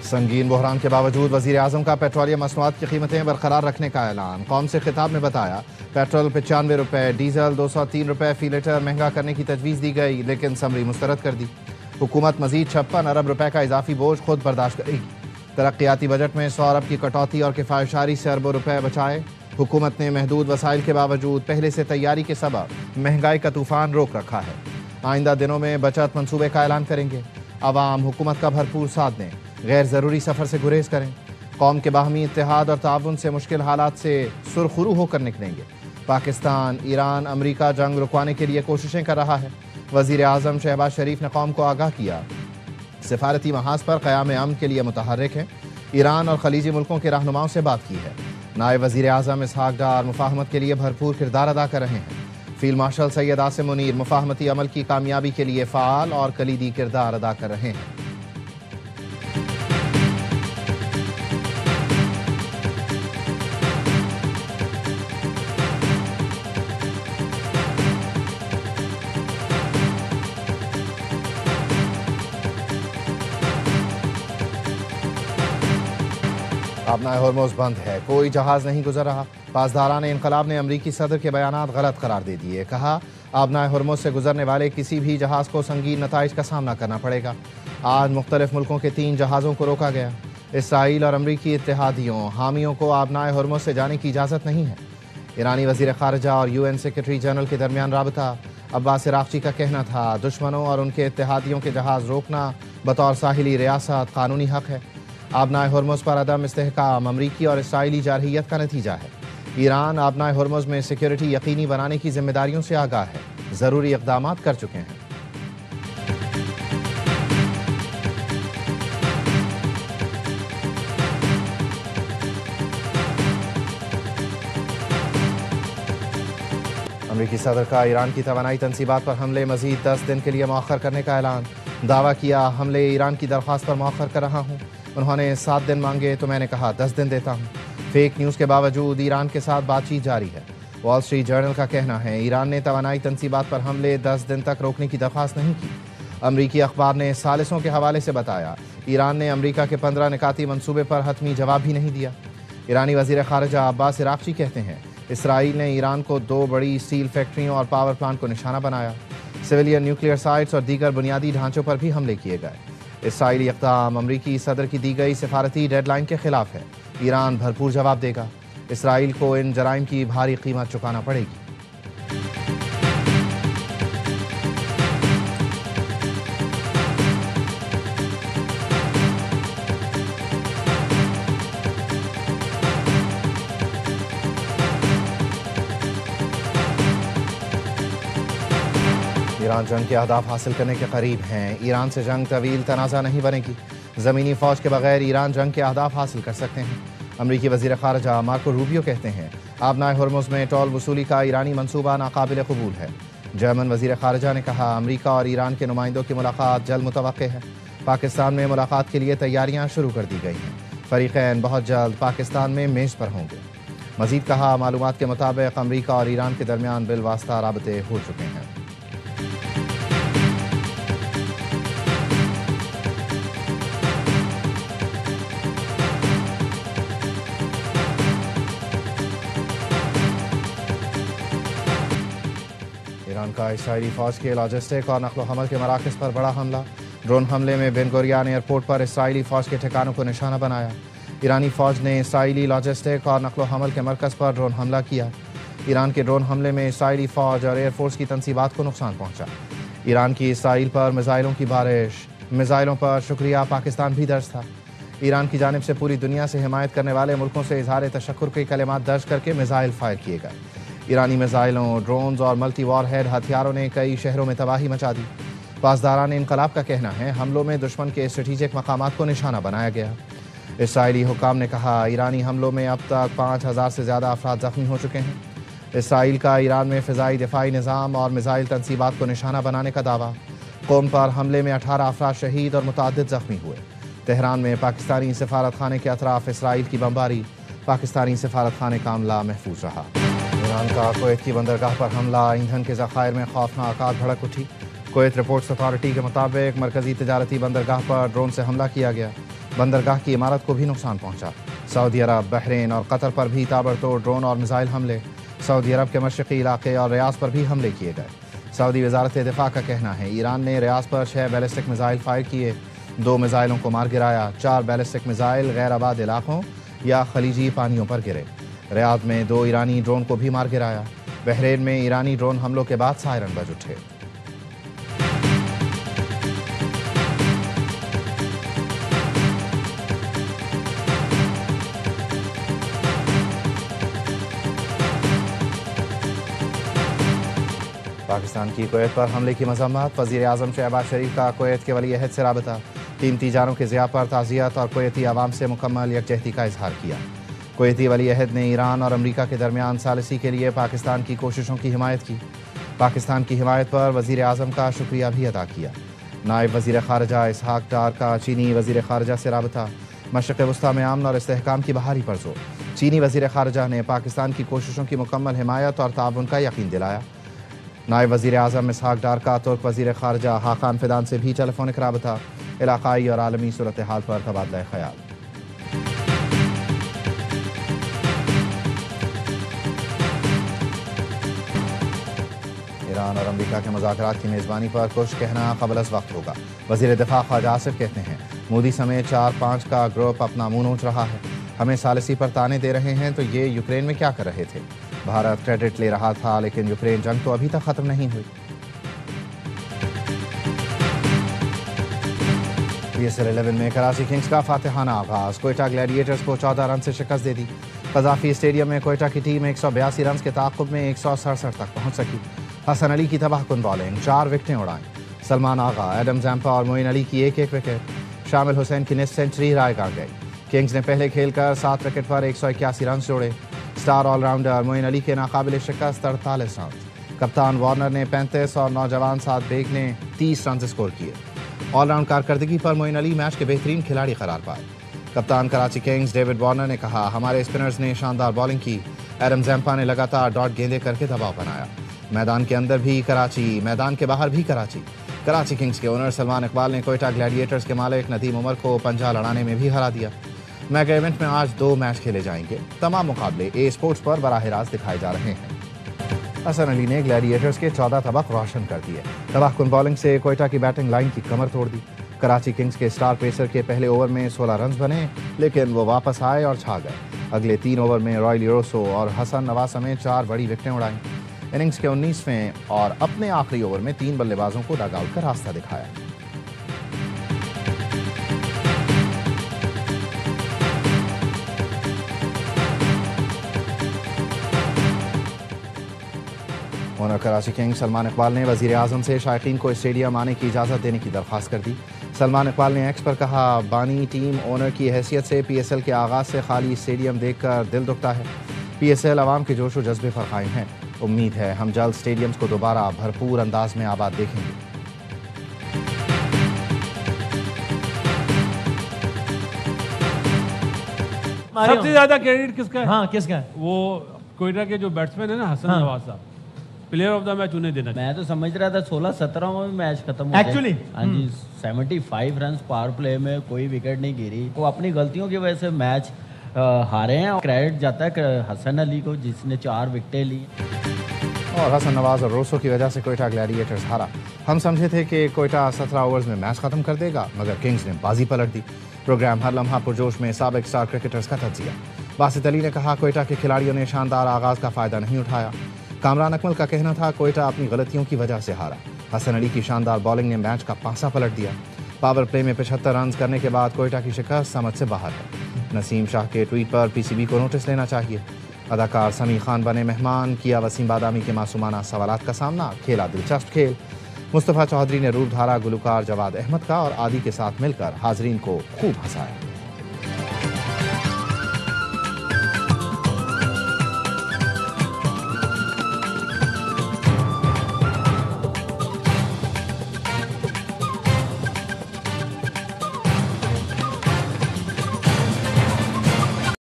संगीन बहरान के बावजूद वज़ीर आज़म का पेट्रोलियम मसनूआत की कीमतें बरकरार रखने का ऐलान। कौम से खिताब में बताया, पेट्रोल 95 रुपये, डीजल 203 रुपये फ़ी लीटर महंगा करने की तजवीज़ दी गई, लेकिन समरी मुस्तरद कर दी। हुकूमत मजीद 56 अरब रुपये का इजाफी बोझ खुद बर्दाश्त करेगी। तरक्याती बजट में 100 अरब की कटौती और किफ़ायतशारी से अरबों रुपये बचाए। हुकूमत ने महदूद वसाइल के बावजूद पहले से तैयारी के सबब महंगाई का तूफ़ान रोक रखा है। आइंदा दिनों में बचत मंसूबे का ऐलान करेंगे। अवाम हुकूमत का भरपूर साथ दें, गैर ज़रूरी सफ़र से गुरेज करें। कौम के बाहमी इत्तेहाद और ताउन से मुश्किल हालात से सुरखरू होकर निकलेंगे। पाकिस्तान ईरान अमरीका जंग रुकवाने के लिए कोशिशें कर रहा है। वज़ीर आज़म शहबाज शरीफ ने कौम को आगाह किया, सिफारती महाज पर क़याम अमन के लिए मुतहर्रिक हैं। ईरान और खलीजी मुल्कों के रहनुमाओं से बात की है। नायब वज़ीर आज़म इसहाक डार मुफाहमत के लिए भरपूर किरदार अदा कर रहे हैं। फील्ड मार्शल सैयद आसिम मुनीर मुफाहमती अमल की कामयाबी के लिए फ़ाल और कलीदी किरदार अदा कर रहे हैं। आबनाए हॉर्मोज़ बंद है, कोई जहाज़ नहीं गुजर रहा। पासदारान इनकलाब ने अमरीकी सदर के बयानात गलत करार दे दिए। कहा, आबनाए हॉर्मोज़ से गुजरने वाले किसी भी जहाज़ को संगीन नताइज का सामना करना पड़ेगा। आज मुख्तलिफ मुल्कों के 3 जहाज़ों को रोका गया। इसराइल और अमरीकी इत्तेहादियों हामियों को आबनाए हॉर्मोज़ से जाने की इजाज़त नहीं है। ईरानी वज़ीर ख़ारिजा और UN सेक्रेटरी जनरल के दरमियान राबता। अब्बास इराक़ची का कहना था, दुश्मनों और उनके इत्तेहादियों के जहाज़ रोकना बतौर साहिली रियासत कानूनी हक़ है। आबनाए हॉर्मोज़ पर अदम इस्तेहकाम अमरीकी और इसराइली जारहियत का नतीजा है। ईरान आबनाए हॉर्मोज़ में सिक्योरिटी यकीनी बनाने की जिम्मेदारियों से आगाह है, ज़रूरी इक़दामात कर चुके हैं। अमरीकी सदर का ईरान की तवानाई तनसीबात पर हमले मज़ीद 10 दिन के लिए मौखर करने का ऐलान। दावा किया, हमले ईरान की दरख्वास्त पर मौखर कर रहा हूँ। उन्होंने 7 दिन मांगे तो मैंने कहा 10 दिन देता हूँ। फेक न्यूज़ के बावजूद ईरान के साथ बातचीत जारी है। वॉल स्ट्रीट जर्नल का कहना है, ईरान ने तवानाई तनसीबात पर हमले 10 दिन तक रोकने की दरख्वास्त नहीं की। अमरीकी अखबार ने सालिसों के हवाले से बताया, ईरान ने अमरीका के 15 निकाती मंसूबे पर हतमी जवाब भी नहीं दिया। ईरानी वज़ीर ख़ारिजा अब्बास इराक़ची कहते हैं, इसराइल ने ईरान को 2 बड़ी स्टील फैक्ट्रियों और पावर प्लांट को निशाना बनाया। सिविलियन न्यूक्लियर साइट्स और दीगर बुनियादी ढांचों पर भी हमले किए गए। इसराइली इक़दाम अमरीकी सदर की दी गई सिफारती डेडलाइन के खिलाफ है। ईरान भरपूर जवाब देगा। इसराइल को इन जराइम की भारी कीमत चुकाना पड़ेगी। ईरान जंग के अहदाफ हासिल करने के करीब हैं। ईरान से जंग तवील तनाज़ा नहीं बनेगी। ज़मीनी फ़ौज के बगैर ईरान जंग के अहदाफ हासिल कर सकते हैं। अमरीकी वज़ीर ख़ारिजा मार्को रूबियो कहते हैं, आबनाए हॉर्मोज़ में टोल वसूली का ईरानी मनसूबा नाकाबिल कबूल है। जर्मन वज़ीर ख़ारिजा ने कहा, अमरीका और ईरान के नुमाइंदों की मुलाकात जल्द मुतवक्के है। पाकिस्तान में मुलाकात के लिए तैयारियाँ शुरू कर दी गई हैं। फ़रीक़ैन बहुत जल्द पाकिस्तान में मेज़ पर होंगे। मज़ीद कहा, मालूमात के मुताबिक अमरीका और ईरान के दरमियान बिलवास्ता राबते हो चुके हैं। ईरान का इसराइली फ़ौज के लॉजिस्टिक और नक़्ल हमल के मराकज़ पर बड़ा हमला। ड्रोन हमले में बेन गुरियन एयरपोर्ट पर इसराइली फ़ौज के ठिकानों को निशाना बनाया। ईरानी फ़ौज ने इसराइली लॉजिस्टिक और नक़्ल हमल के मरकज़ पर ड्रोन हमला किया। ईरान के ड्रोन हमले में इसराइली फ़ौज और एयरफोर्स की तनसीबात को नुकसान पहुँचा। ईरान की इसराइल पर मिज़ाइलों की बारिश, मिज़ाइलों पर शुक्रिया पाकिस्तान भी दर्ज था। ईरान की जानिब से पूरी दुनिया से हिमायत करने वाले मुल्कों से इज़हार तशक्कुर के कलिमात दर्ज करके मिज़ाइल फायर किए गए। ईरानी मिज़ाइलों, ड्रोन्स और मल्टी वॉरहेड हथियारों ने कई शहरों में तबाही मचा दी। पासदारान इनकलाब का कहना है, हमलों में दुश्मन के स्ट्रेटेजिक मकामात को निशाना बनाया गया। इसराइली हुकाम ने कहा, ईरानी हमलों में अब तक 5000 से ज़्यादा अफराद ज़ख्मी हो चुके हैं। इसराइल का ईरान में फ़िज़ाई दिफाई निज़ाम और मिज़ाइल तनसीबात को निशाना बनाने का दावा। कौम पर हमले में 18 अफराद शहीद और मुतअद्दिद ज़ख्मी हुए। तेहरान में पाकिस्तानी सफारत खाने के अतराफ़ इसराइल की बमबारी। पाकिस्तानी सफारत खाने का अमला महफूज रहा। ईरान का कुवैत की बंदरगाह पर हमला, ईंधन के ज़खायर में खौफनाक आग भड़क उठी। کویت رپورٹس اتھارٹی کے مطابق مرکزی تجارتی بندرگاہ پر ڈرون سے حملہ کیا گیا، بندرگاہ کی عمارت کو بھی نقصان پہنچا۔ سعودی عرب، بحرین اور قطر پر بھی تابڑتوڑ ڈرون اور میزائل حملے، سعودی عرب کے مشرقی علاقے اور ریاض پر بھی حملے کیے گئے۔ سعودی وزارت دفاع کا کہنا ہے ایران نے ریاض پر 6 بیلسٹک میزائل فائر کیے، 2 میزائلوں کو مار گرایا، 4 بیلسٹک میزائل غیر آباد علاقوں یا خلیجی پانیوں پر گرے۔ ریاض میں 2 ایرانی ڈرون کو بھی مار گرایا۔ بحرین میں ایرانی ڈرون حملوں کے بعد سائرن بج اٹھے۔ پاکستان کی کویت پر حملے کی مذمت، وزیر اعظم شہباز شریف کا کویت کے ولی عہد سے رابطہ، قیمتی جانوں کے ضیاع پر تعزیت اور کویتی عوام سے مکمل یکجہتی کا اظہار کیا۔ کویتی ولی عہد نے ایران اور امریکہ کے درمیان ثالثی کے لیے پاکستان کی کوششوں کی حمایت کی، پاکستان کی حمایت پر وزیر اعظم کا شکریہ بھی ادا کیا۔ نائب وزیر خارجہ اسحاق ڈار کا چینی وزیر خارجہ سے رابطہ، مشرق وسطیٰ میں امن اور استحکام کی بحالی پر زور، چینی وزیر خارجہ نے پاکستان کی کوششوں کی مکمل حمایت اور تعاون کا یقین دلایا۔ نائب وزیر اعظم اسحاق ڈار کا ترک وزیر خارجہ حاقان فیدان سے بھی ٹیلی فونک رابطہ، علاقائی اور عالمی صورتحال پر تبادلہ خیال۔ ایران اور امریکہ کے مذاکرات کی میزبانی پر کچھ کہنا قبل از وقت ہوگا، وزیر دفاع خواجہ آصف کہتے ہیں مودی سمیت 4-5 کا گروپ اپنا منہ نوچ رہا ہے، ہمیں ثالثی پر تانے دے رہے ہیں تو یہ یوکرین میں کیا کر رہے تھے؟ بھارت کریڈٹ لے رہا تھا لیکن یوکرین جنگ تو ابھی تک ختم نہیں ہوئی۔ PSL 11 میں کراچی کنگز کا فاتحانہ آغاز، کوئٹہ گلیڈیٹرز کو 14 رن سے شکست دے دی۔ قذافی اسٹیڈیم میں کوئٹہ کی ٹیم 182 رنز کے تعاقب میں 167 تک پہنچ سکی۔ حسن علی کی تباہ کن بالنگ، 4 وکٹیں اڑائیں۔ سلمان آغا، ایڈم زیمپا اور معین علی کی ایک وکٹ، شامل حسین کی نصف سینچری رائے گاہ گئی۔ کنگز نے پہلے کھیل کر 7 وکٹ پر 181 رنز جوڑے۔ Star all rounder Moeen Ali کے ناقابل شکست 48 رنز، کپتان وارنر نے 35 اور نوجوان سعد بیگ نے 30 رنز اسکور کیے۔ آل راؤنڈ کارکردگی پر معین علی میچ کے بہترین کھلاڑی قرار پائے۔ کپتان کراچی کنگز ڈیوڈ وارنر نے کہا ہمارے اسپنرز نے شاندار بالنگ کی، ایڈم زیمپا نے لگاتار ڈاٹ گیندیں کر کے دباؤ بنایا۔ میدان کے اندر بھی کراچی، میدان کے باہر بھی کراچی۔ کراچی کنگز کے اونر سلمان اقبال نے کوئٹہ گلیڈیٹرز کے مالک ندیم عمر کو پنجہ لڑانے میں بھی ہرا دیا۔ میگا ایونٹ میں آج 2 میچ کھیلے جائیں گے، تمام مقابلے اے اسپورٹس پر براہ راست دکھائے جا رہے ہیں۔ حسن علی نے گلیڈیٹرز کے 14 طبق روشن کر دیے، تباہ کن بالنگ سے کوئٹہ کی بیٹنگ لائن کی کمر توڑ دی۔ کراچی کنگز کے سٹار پیسر کے پہلے اوور میں 16 رنز بنے لیکن وہ واپس آئے اور چھا گئے۔ اگلے 3 اوور میں رائلی روسو اور حسن نواز سمیت 4 بڑی وکٹیں اڑائیں۔ اننگز کے 19ویں اور اپنے آخری اوور میں 3 بلے بازوں کو ڈگ آؤٹ کا راستہ دکھایا۔ اونر کراچی کنگز سلمان اقبال نے وزیر اعظم سے شائقین کو اسٹیڈیم آنے کی اجازت دینے کی درخواست کر دی۔ سلمان اقبال نے ایکس پر کہا بانی ٹیم اونر کی حیثیت سے PSL کے آغاز سے خالی اسٹیڈیم دیکھ کر دل دکھتا ہے۔ PSL عوام کے جوش و جذبے پر قائم ہے، امید ہے ہم جلد اسٹیڈیمز کو دوبارہ بھرپور انداز میں آباد دیکھیں گے۔ سب سے زیادہ کریڈٹ کس کا ہے؟ ہاں کس کا ہے؟ وہ کوئٹہ کے جو بیٹسمین ہیں نا حسن نواز صاحب، پلیئر آف دا میچ انہیں دینا چاہیے۔ میں تو سمجھ رہا تھا 16-17 میں میچ ختم ہو گیا ایکچولی ہاں جی 75 رنز پاور پلے میں کوئی وکٹ نہیں گری، وہ اپنی غلطیوں کی وجہ سے میچ ہارے ہیں، اور کریڈٹ جاتا ہے حسن علی کو جس نے 4 وکٹیں لی۔ اور حسن نواز اور روسو کی وجہ سے کوئٹہ گلیڈیٹرز ہارا۔ ہم سمجھے تھے کہ کوئٹہ 17 اوورز میں میچ ختم کر دے گا مگر کنگز نے بازی پلٹ دی۔ پروگرام ہر لمحہ پرجوش میں سابق سٹار کرکٹرز کا تجزیہ۔ باسط علی نے کہا کوئٹہ کے کھلاڑیوں نے شاندار آغاز کا فائدہ نہیں اٹھایا۔ کامران اکمل کا کہنا تھا کوئٹہ اپنی غلطیوں کی وجہ سے ہارا۔ حسن علی کی شاندار بالنگ نے میچ کا پانسا پلٹ دیا۔ پاور پلے میں 75 رنز کرنے کے بعد کوئٹہ کی شکست سمجھ سے باہر ہے۔ نسیم شاہ کے ٹویٹ پر PCB کو نوٹس لینا چاہیے۔ اداکار سمیع خان بنے مہمان، کیا وسیم بادامی کے معصومانہ سوالات کا سامنا، کھیلا دلچسپ کھیل۔ مصطفیٰ چودھری نے روپ دھارا گلوکار جواد احمد کا اور عادی کے ساتھ مل کر حاضرین کو خوب ہنسایا۔